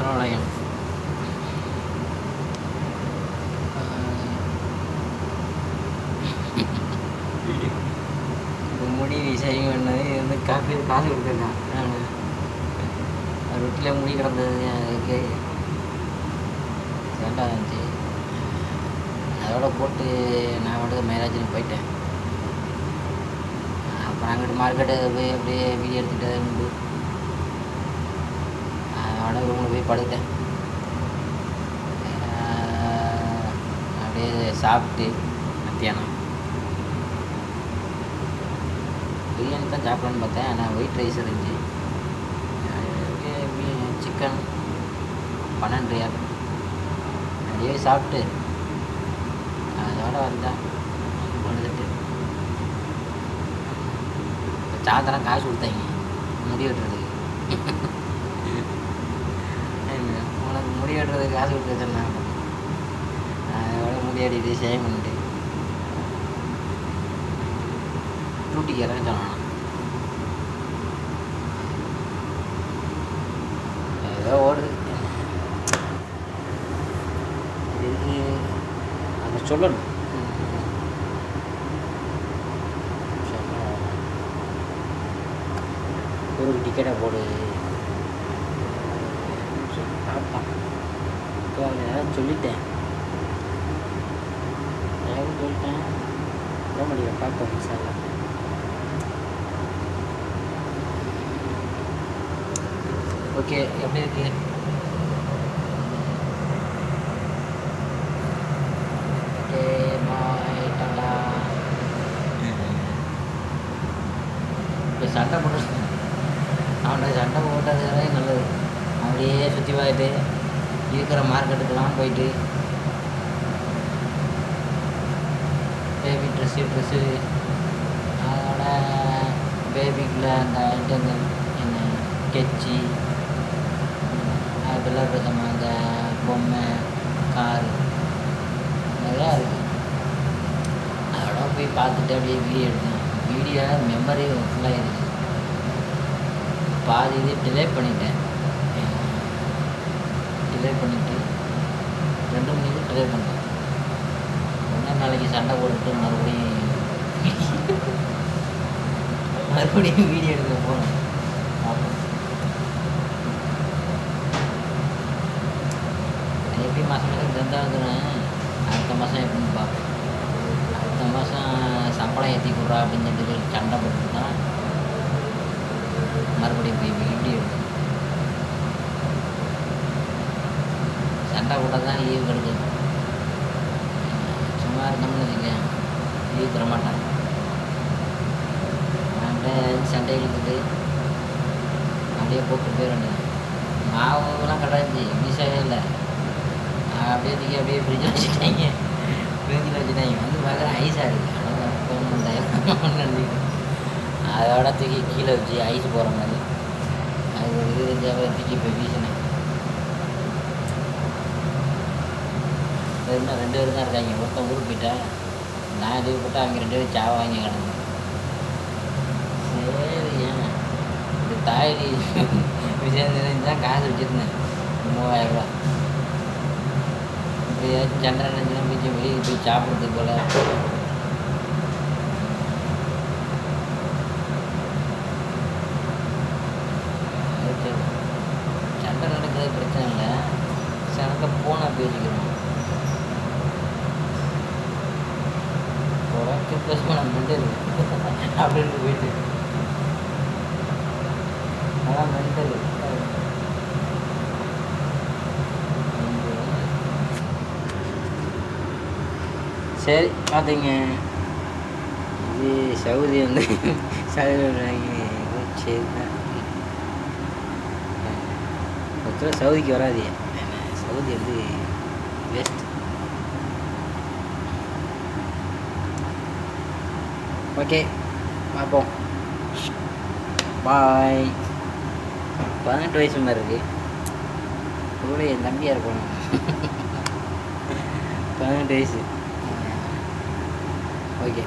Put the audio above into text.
அஸ்ஸலாமு அலைக்கும். இப்போ முடி விஷயம் பண்ணது வந்து காசு கொடுத்துருக்கான். ரொட்டியில் முடி கிடந்தது அதுக்கு சேண்டாக இருந்துச்சு. அதோட போட்டு நான் மட்டும் மேரேஜுன்னு போயிட்டேன். அப்புறம் அங்கிட்டு மார்க்கெட்டு போய் அப்படியே வீடியோ எடுத்துகிட்டு இருந்து அதோட ரூமில் போய் படுத்தேன். அப்படியே சாப்பிட்டு மத்தியானம் பிரியாணி தான் சாப்பிடலான்னு பார்த்தேன். ஆனால் ஒயிட் ரைஸ் இருந்துச்சு. சிக்கன் 12 ரியால் அப்படியே சாப்பிட்டு அதோட வந்தேன் படுத்துட்டு. சாயந்தரம் காசு கொடுத்தாங்க முடி வெட்டுறதுக்கு. உனக்கு முடி வெட்டுறதுக்கு காசு கொடுத்து வச்சிருந்தாங்க. அதோட முடி அடிட்டு சேவ் பண்ணிட்டு டியூட்டிக்கு இறங்க சொன்னான். ஏதோ ஓடுது. இது அதை சொல்லணும். ஒரு டிக்கெட்டை போடு பார்ப்பான். ஏதாவது சொல்லிட்டேன் போக முடியல. பார்ப்போம் சார். ஓகே, எப்படி இருக்கு? ஓகே, பாய், டாடா. இப்போ சண்டை போட்டு அவன்கிட்ட சண்டை போட்டதுனாலே நல்லது. அப்படியே சுற்றி பார்த்துட்டு இருக்கிற மார்க்கெட்டுக்கெல்லாம் போயிட்டு பேபி ட்ரெஸ்ஸு அதோட பேபிக்குள்ள அந்த ஐட்டங்கள் என்ன கெச்சி விளையாடுறதுமா அந்த பொம்மை கார் நிறையா இருக்குது. அதோட போய் பார்த்துட்டு அப்படியே வீடியோ எடுத்தேன். வீடியோ மெமரி ஃபுல்லாக இருக்குது. பாதி இது டிலேட் பண்ணிவிட்டேன். டிலேட் பண்ணிவிட்டு 2 மணிக்கு டிலேட் பண்ணிட்டேன். ஒன்றே நாளைக்கு சண்டை போட்டுட்டு மறுபடியும் வீடியோ எடுக்க போகணும். பார்ப்போம் எப்படி மாதம் தந்தாதுன்னு. அடுத்த மாதம் எப்படின்னு பார்ப்போம். அடுத்த மாதம் சம்பளம் ஏற்றி கொடுறா அப்படின்னு சொல்லி சண்டை போட்டு தான் மறுபடியும் போய் வீடியோ எடுக்கணும். சண்டை போட்டால் தான் லீவு கிடைக்கும். சும்மா இருந்தோம்னு வச்சுக்க லீவு தர மாட்டாங்க. சண்டை இழுத்துட்டு அப்படியே போட்டு போயிடணும். மாவுலாம் கிடஞ்சி மிஸ்ஸாகவே இல்லை. அப்படியே தூக்கி அப்படியே ஃப்ரிட்ஜில் வச்சுட்டாங்க. வந்து பார்க்குற ஐஸாக இருக்குது. அதோட தூக்கி கீழே வச்சு ஐஸ் போகிற மாதிரி அது ஒரு இது தெரிஞ்சாவே தூக்கி இப்போ வீசினேன். இன்னும் 2 பேர் தான் இருக்காங்க. ஒருத்தன் ஊருக்கு போயிட்டா நான் லீவ் போட்டால் அவங்க 2 பேரும் சாவை வாங்கி கிடந்தேன். சரி, ஏன் இந்த தாயடி விஷயம் தான் காசு வச்சுருந்தேன் 3000 ரூபா. இப்போ ஏதாச்சும் சண்டை நினைச்சுன்னா போய் வெளியே போய் சாப்பிட்றதுக்கு போல். சண்டை நடக்கிறது பிரச்சனை இல்லை. சண்டை போனால் பேசிக்கிறோம். உனக்கு பேசுமா நான் மென்டல் அப்படின்னு போயிட்டு அதான் மென்டல். சரி பார்த்தீங்க. இது சவுதி வந்து சரி தான். மொத்தம் சவுதிக்கு வராது. சவுதி வந்து வேஸ்ட். ஓகே, பார்ப்போம். பாய். 18 வயசு மாதிரி இருக்கு. கூட என் தம்பியாக இருக்கணும். 18 வயசு. ஓகே.